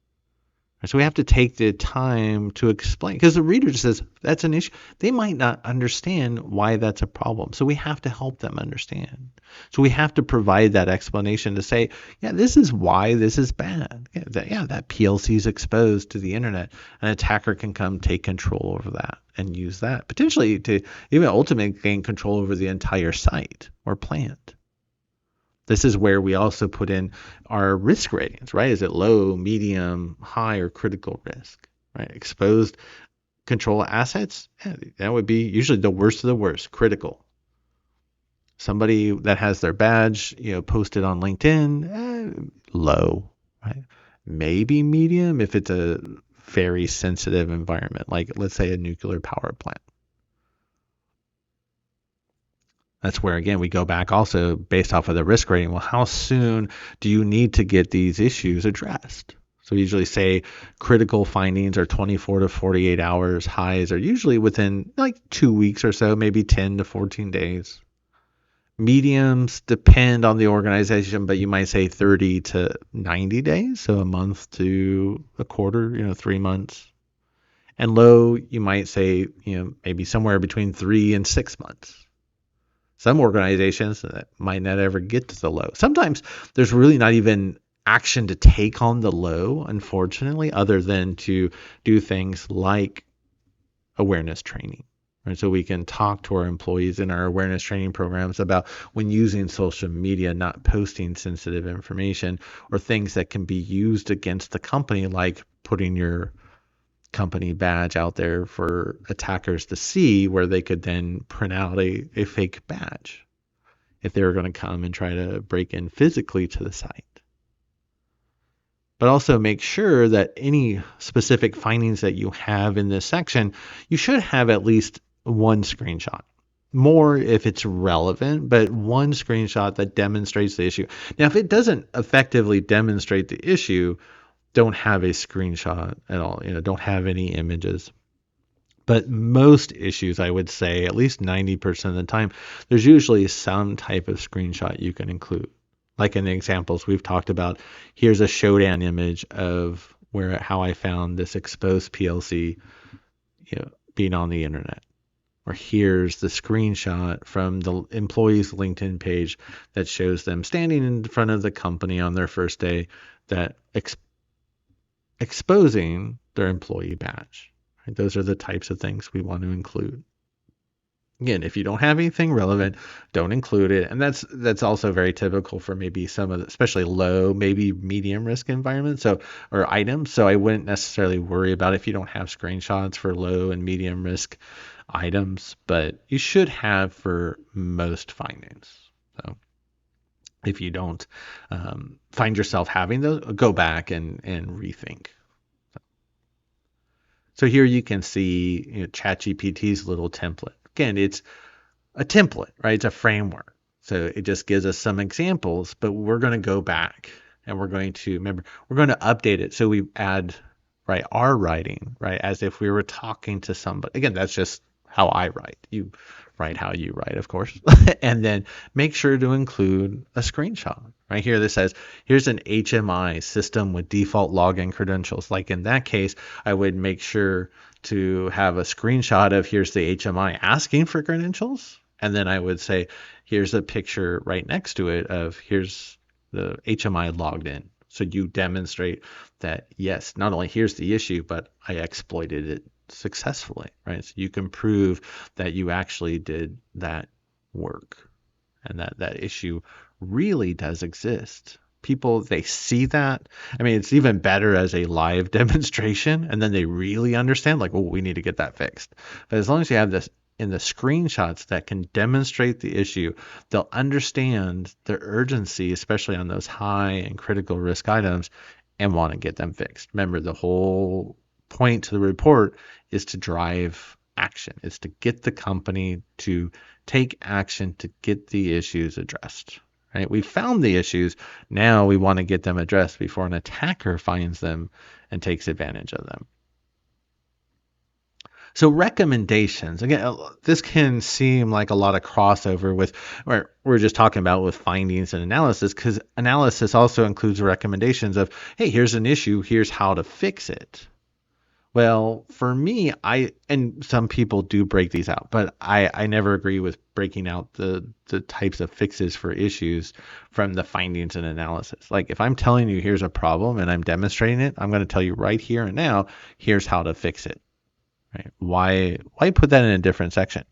So we have to take the time to explain, because the reader just says that's an issue. They might not understand why that's a problem. So we have to help them understand. So we have to provide that explanation to say, yeah, this is why this is bad. That PLC is exposed to the internet. An attacker can come take control over that and use that potentially to even ultimately gain control over the entire site or plant. This is where we also put in our risk ratings, right? Is it low, medium, high, or critical risk, right? Exposed control assets, that would be usually the worst of the worst, critical. Somebody that has their badge, posted on LinkedIn, low, right? Maybe medium if it's a very sensitive environment, like let's say a nuclear power plant. That's where, again, we go back also based off of the risk rating. Well, how soon do you need to get these issues addressed? So we usually say critical findings are 24 to 48 hours. Highs are usually within like 2 weeks or so, maybe 10 to 14 days. Mediums depend on the organization, but you might say 30 to 90 days, so a month to a quarter, 3 months. And low, you might say, maybe somewhere between 3 and 6 months. Some organizations that might not ever get to the low. Sometimes there's really not even action to take on the low, unfortunately, other than to do things like awareness training. Right? So we can talk to our employees in our awareness training programs about when using social media, not posting sensitive information or things that can be used against the company, like putting your company badge out there for attackers to see, where they could then print out a fake badge if they were going to come and try to break in physically to the site. But also make sure that any specific findings that you have in this section, you should have at least one screenshot. More if it's relevant, but one screenshot that demonstrates the issue. Now, if it doesn't effectively demonstrate the issue, don't have a screenshot at all, don't have any images. But most issues, I would say, at least 90% of the time, there's usually some type of screenshot you can include. Like in the examples we've talked about, here's a Shodan image of how I found this exposed PLC being on the internet. Or here's the screenshot from the employee's LinkedIn page that shows them standing in front of the company on their first day that exposing their employee badge. Right? Those are the types of things we want to include. Again, if you don't have anything relevant, don't include it. And that's also very typical for maybe some of the, especially low, maybe medium risk environments, or items. So I wouldn't necessarily worry about if you don't have screenshots for low and medium risk items, but you should have for most findings. So if you don't find yourself having those, go back and rethink. So here you can see ChatGPT's little template. Again, it's a template, right? It's a framework. So it just gives us some examples, but we're going to go back and we're going to update it. So we add, right, our writing, right, as if we were talking to somebody. Again, that's just how I write. You write how you write, of course. And then make sure to include a screenshot, Right here, this says, here's an HMI system with default login credentials. Like in that case, I would make sure to have a screenshot of here's the HMI asking for credentials. And then I would say, here's a picture right next to it of here's the HMI logged in. So you demonstrate that, yes, not only here's the issue, but I exploited it successfully, right? So you can prove that you actually did that work and that issue really does exist. People, they see that. I mean, it's even better as a live demonstration, and then they really understand, like, oh, we need to get that fixed. But as long as you have this in the screenshots that can demonstrate the issue, they'll understand the urgency, especially on those high and critical risk items, and want to get them fixed. Remember, the whole point to the report is to drive action. It's to get the company to take action to get the issues addressed. Right? We found the issues. Now we want to get them addressed before an attacker finds them and takes advantage of them. So recommendations, again, this can seem like a lot of crossover with what we're just talking about with findings and analysis, because analysis also includes recommendations of, hey, here's an issue, here's how to fix it. Well, for me, and some people do break these out, but I never agree with breaking out the types of fixes for issues from the findings and analysis. Like if I'm telling you here's a problem and I'm demonstrating it, I'm going to tell you right here and now, here's how to fix it. Right? Why put that in a different section?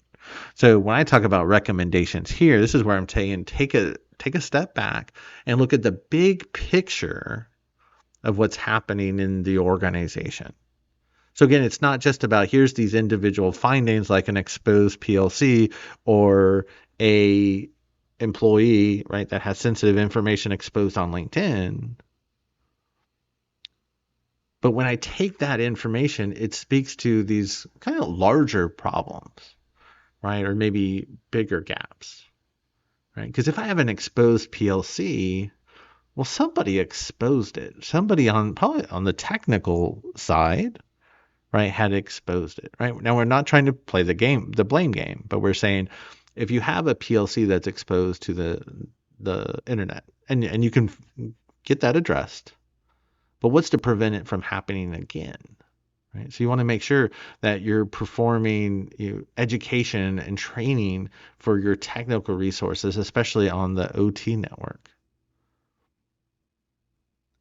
So when I talk about recommendations here, this is where I'm saying take a step back and look at the big picture of what's happening in the organization. So again, it's not just about here's these individual findings like an exposed PLC or a employee, right, that has sensitive information exposed on LinkedIn. But when I take that information, it speaks to these kind of larger problems, right, or maybe bigger gaps, right? Because if I have an exposed PLC, well, somebody exposed it. Somebody probably on the technical side, right, had exposed it, right? Now we're not trying to play the blame game, but we're saying if you have a PLC that's exposed to the internet and you can get that addressed, but what's to prevent it from happening again, right? So you want to make sure that you're performing education and training for your technical resources, especially on the OT network.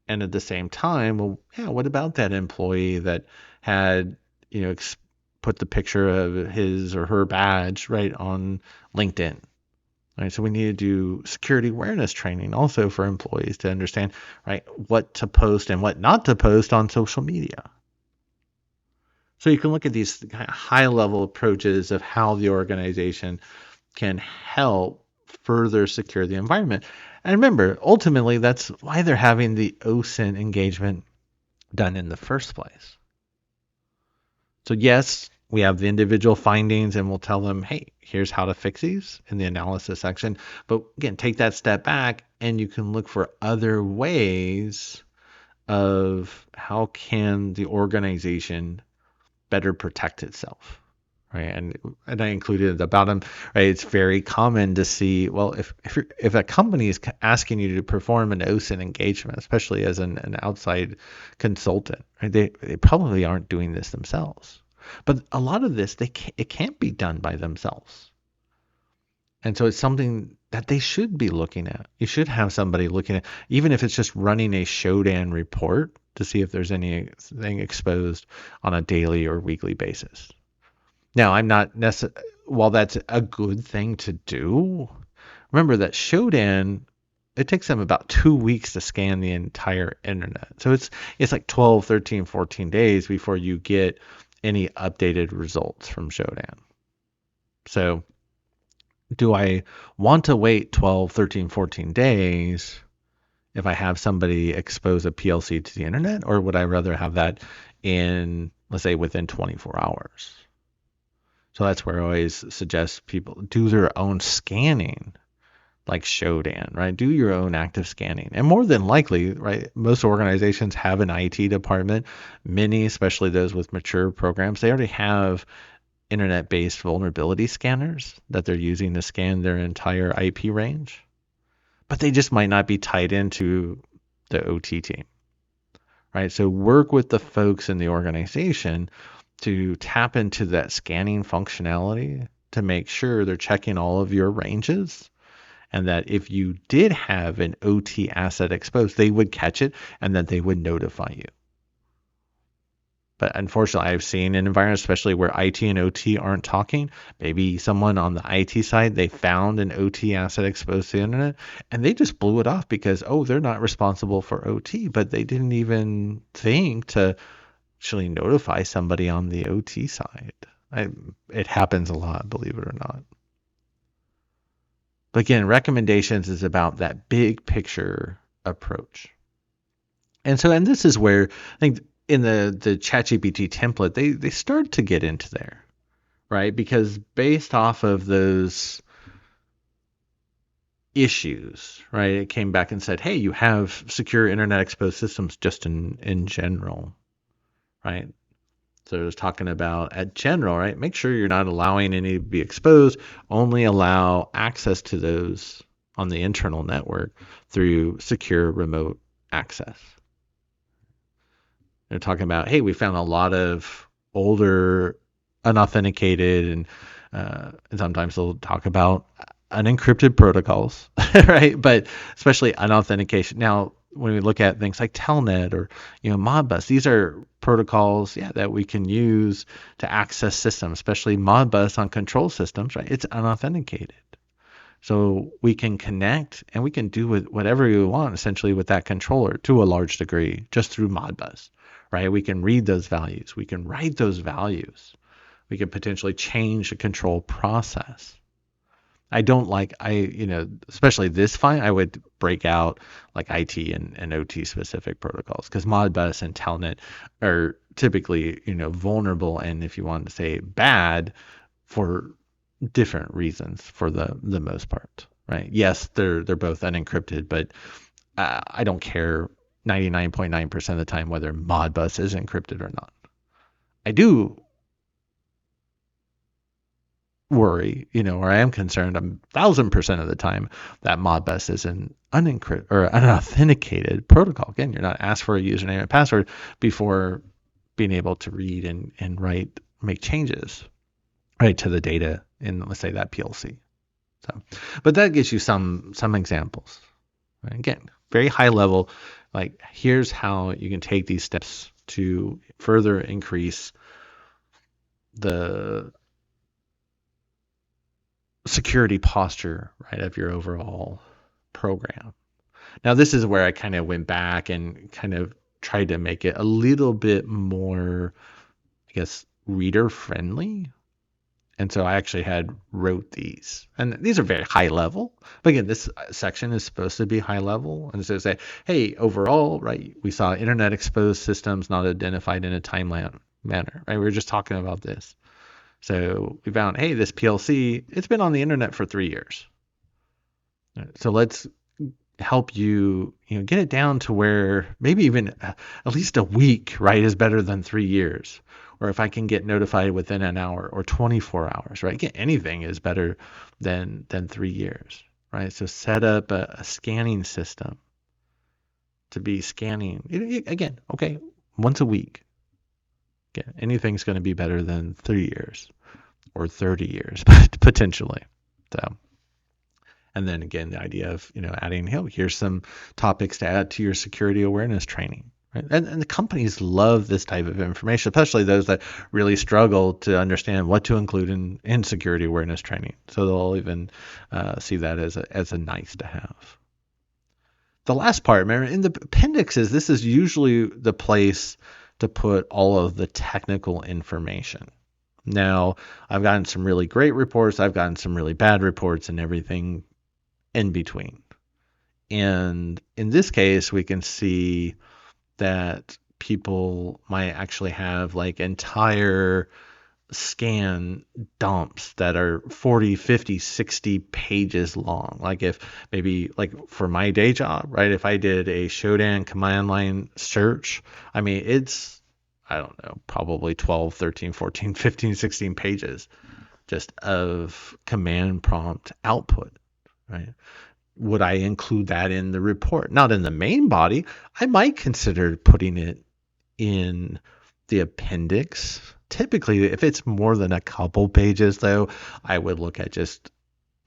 And at the same time, well, yeah, what about that employee that had, put the picture of his or her badge right on LinkedIn? Right, so we need to do security awareness training also for employees to understand, right, what to post and what not to post on social media. So you can look at these high-level approaches of how the organization can help further secure the environment. And remember, ultimately, that's why they're having the OSINT engagement done in the first place. So yes, we have the individual findings and we'll tell them, hey, here's how to fix these in the analysis section. But again, take that step back and you can look for other ways of how can the organization better protect itself. Right, and I included at the bottom. Right, it's very common to see. Well, if a company is asking you to perform an OSINT engagement, especially as an outside consultant, right, they probably aren't doing this themselves. But a lot of this, it can't be done by themselves, and so it's something that they should be looking at. You should have somebody looking at, even if it's just running a Shodan report to see if there's anything exposed on a daily or weekly basis. Now, I'm not necessarily, while that's a good thing to do, remember that Shodan, it takes them about 2 weeks to scan the entire internet. So it's like 12, 13, 14 days before you get any updated results from Shodan. So do I want to wait 12, 13, 14 days if I have somebody expose a PLC to the internet, or would I rather have that in, let's say, within 24 hours? So that's where I always suggest people do their own scanning, like Shodan, right? Do your own active scanning. And more than likely, right, most organizations have an IT department. Many, especially those with mature programs, they already have internet-based vulnerability scanners that they're using to scan their entire IP range. but they just might not be tied into the OT team, right? So work with the folks in the organization to tap into that scanning functionality to make sure they're checking all of your ranges, and that if you did have an OT asset exposed, they would catch it and that they would notify you. But unfortunately, I've seen an environment, especially where IT and OT aren't talking. Maybe someone on the IT side, they found an OT asset exposed to the internet and they just blew it off because, oh, they're not responsible for OT, but they didn't even think to actually notify somebody on the OT side. It happens a lot, believe it or not. But again, recommendations is about that big picture approach. And this is where I think in the ChatGPT template, they start to get into there, right? Because based off of those issues, right, it came back and said, hey, you have secure internet exposed systems just in general, right? So it was talking about at general, right? Make sure you're not allowing any to be exposed. Only allow access to those on the internal network through secure remote access. They're talking about, hey, we found a lot of older unauthenticated and sometimes they'll talk about unencrypted protocols, right? But especially unauthentication. Now, when we look at things like Telnet or Modbus, these are protocols, that we can use to access systems, especially Modbus on control systems, right? It's unauthenticated. So we can connect and we can do with whatever we want essentially with that controller to a large degree just through Modbus, right? We can read those values. We can write those values. We can potentially change the control process. I don't like, especially this fine, I would break out like IT and OT specific protocols because Modbus and Telnet are typically, vulnerable and if you want to say bad for different reasons for the most part, right? Yes, they're both unencrypted, but I don't care 99.9% of the time whether Modbus is encrypted or not. I do worry, or I am concerned 1,000% of the time that Modbus is an unencrypted or unauthenticated protocol. Again, you're not asked for a username and password before being able to read and write, make changes, right, to the data in, let's say, that PLC. So, but that gives you some examples. Right? Again, very high level, like here's how you can take these steps to further increase the security posture, right, of your overall program. Now, this is where I kind of went back and kind of tried to make it a little bit more, I guess, reader friendly. And so I actually wrote these, and these are very high level. But again, this section is supposed to be high level, and so say, hey, overall, right, we saw internet exposed systems not identified in a timely manner, right? We were just talking about this. So we found, hey, this PLC, it's been on the internet for 3 years. So let's help you, get it down to where maybe even at least a week, right, is better than 3 years. Or if I can get notified within an hour or 24 hours, right? Again, anything is better than 3 years, right? So set up a scanning system to be scanning, again, okay, once a week. Again, anything's going to be better than 3 years or 30 years, potentially. So, and then again, the idea of, adding, here's some topics to add to your security awareness training. Right? And the companies love this type of information, especially those that really struggle to understand what to include in security awareness training. So they'll even see that as a nice to have. The last part, remember, in the appendixes, this is usually the place to put all of the technical information. Now, I've gotten some really great reports. I've gotten some really bad reports and everything in between. And in this case, we can see that people might actually have like entire scan dumps that are 40, 50, 60 pages long. Like if maybe like for my day job, right? If I did a Shodan command line search, I mean, it's, I don't know, probably 12, 13, 14, 15, 16 pages just of command prompt output, right? would I include that in the report? Not in the main body. I might consider putting it in the appendix. Typically, if it's more than a couple pages, though, I would look at just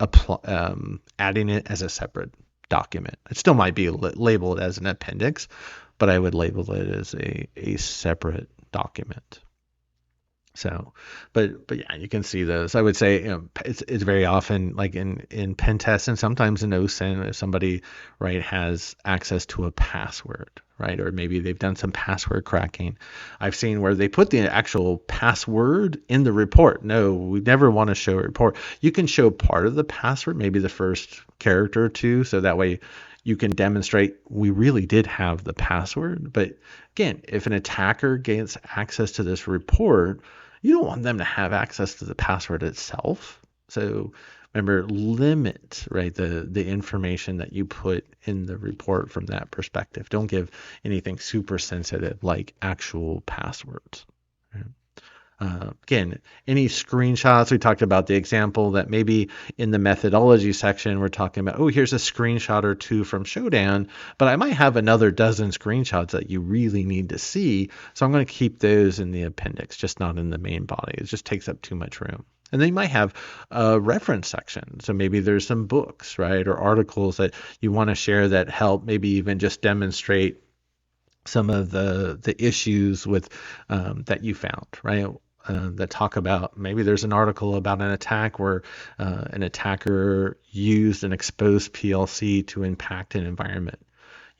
adding it as a separate document. It still might be labeled as an appendix, but I would label it as a separate document. So, but yeah, you can see those. I would say, it's very often like in pen tests and sometimes in OSINT, if somebody, right, has access to a password, right, or maybe they've done some password cracking. I've seen where they put the actual password in the report. No, we never want to show a report. You can show part of the password, maybe the first character or two, so that way you can demonstrate we really did have the password. But again, if an attacker gains access to this report, you don't want them to have access to the password itself. So remember, limit, right, the information that you put in the report from that perspective. Don't give anything super sensitive like actual passwords. Right? Again, any screenshots, we talked about the example that maybe in the methodology section, we're talking about, oh, here's a screenshot or two from Showdown, but I might have another dozen screenshots that you really need to see. So I'm going to keep those in the appendix, just not in the main body. It just takes up too much room. And then you might have a reference section. So maybe there's some books, right, or articles that you want to share that help maybe even just demonstrate some of the issues with that you found, right? That talk about, maybe there's an article about an attack where an attacker used an exposed PLC to impact an environment.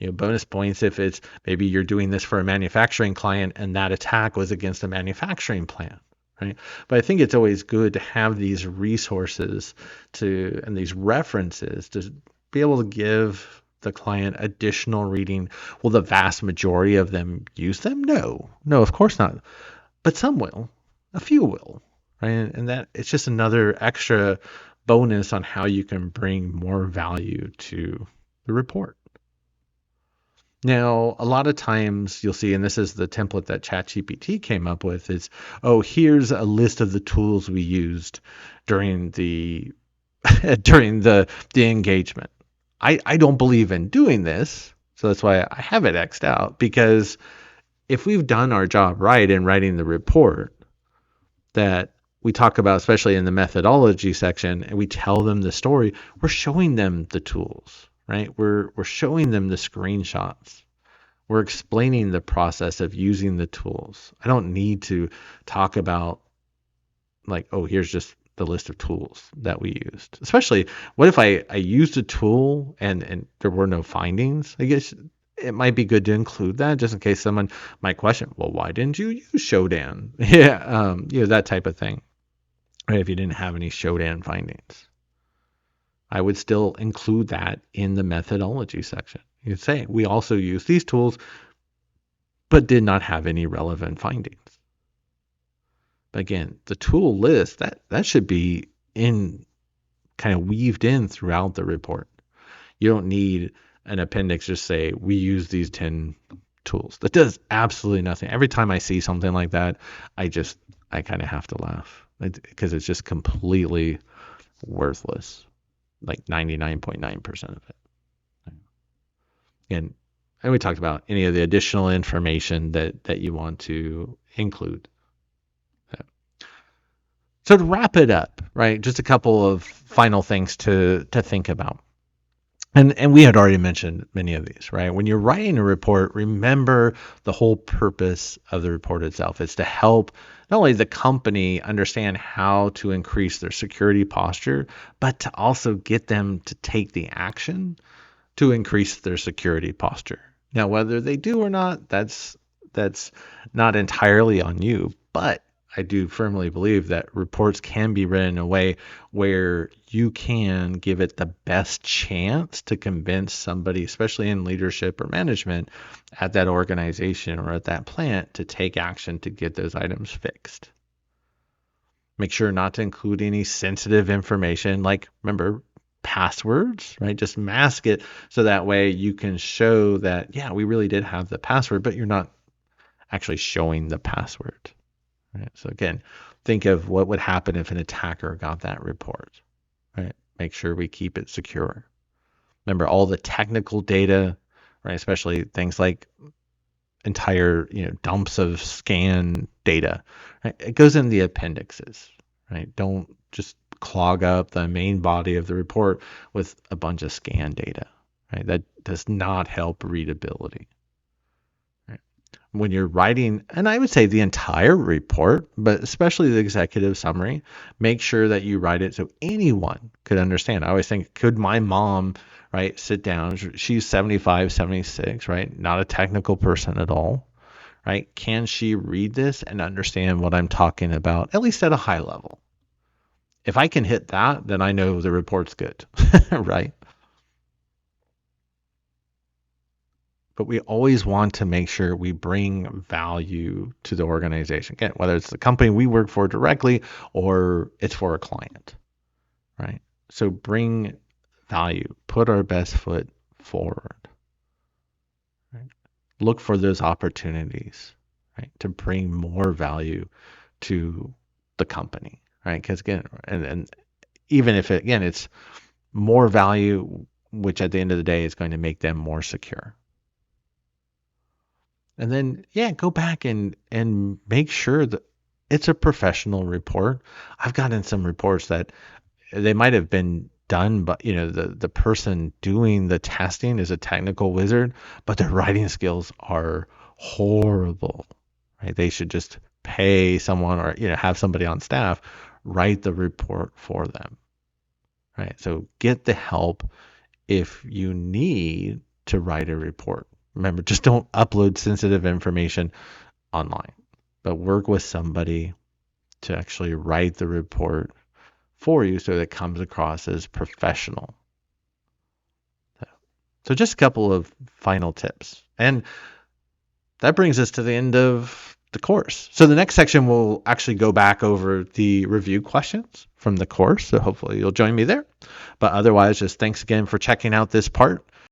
Bonus points if it's maybe you're doing this for a manufacturing client and that attack was against a manufacturing plant, right? But I think it's always good to have these resources and these references to be able to give the client additional reading. Will the vast majority of them use them? No, of course not. But some will. A few will, right? And that it's just another extra bonus on how you can bring more value to the report. Now, a lot of times you'll see, and this is the template that ChatGPT came up with, is, oh, here's a list of the tools we used during the during the engagement. I don't believe in doing this, so that's why I have it X'd out, because if we've done our job right in writing the report that we talk about, especially in the methodology section, and we tell them the story, we're showing them the tools, right? We're showing them the screenshots. We're explaining the process of using the tools. I don't need to talk about like, oh, here's just the list of tools that we used. Especially, what if I used a tool and there were no findings? I guess it might be good to include that just in case someone might question, well, why didn't you use Shodan? Yeah, that type of thing. Right? If you didn't have any Shodan findings, I would still include that in the methodology section. You'd say, we also use these tools, but did not have any relevant findings. But again, the tool list, that should be in kind of weaved in throughout the report. You don't need an appendix just say we use these 10 tools. That does absolutely nothing. Every time I see something like that, I kind of have to laugh because it's just completely worthless, like 99.9% of it. And we talked about any of the additional information that you want to include. So to wrap it up, right, just a couple of final things to think about. And we had already mentioned many of these, right? When you're writing a report, remember the whole purpose of the report itself. It's to help not only the company understand how to increase their security posture, but to also get them to take the action to increase their security posture. Now, whether they do or not, that's not entirely on you, but I do firmly believe that reports can be written in a way where you can give it the best chance to convince somebody, especially in leadership or management at that organization or at that plant, to take action to get those items fixed. Make sure not to include any sensitive information, like, remember, passwords, right? Just mask it so that way you can show that, yeah, we really did have the password, but you're not actually showing the password. Right? So again, think of what would happen if an attacker got that report. Right? Make sure we keep it secure. Remember all the technical data, right? Especially things like entire, dumps of scan data. Right? It goes in the appendixes, right? Don't just clog up the main body of the report with a bunch of scan data, right? That does not help readability. When you're writing, and I would say the entire report, but especially the executive summary, make sure that you write it so anyone could understand. I always think, could my mom, right, sit down? She's 75, 76, right? Not a technical person at all, right? Can she read this and understand what I'm talking about, at least at a high level? If I can hit that, then I know the report's good, right? But we always want to make sure we bring value to the organization. Again, whether it's the company we work for directly or it's for a client, right? So bring value, put our best foot forward, right? Look for those opportunities, right, to bring more value to the company, right? Because again, and even if it's more value, which at the end of the day is going to make them more secure. And then, go back and make sure that it's a professional report. I've gotten some reports that they might have been done, but the person doing the testing is a technical wizard, but their writing skills are horrible. Right? They should just pay someone or have somebody on staff write the report for them. Right? So get the help if you need to write a report. Remember, just don't upload sensitive information online, but work with somebody to actually write the report for you so that it comes across as professional. So just a couple of final tips. And that brings us to the end of the course. So the next section will actually go back over the review questions from the course. So hopefully you'll join me there. But otherwise, just thanks again for checking out this part.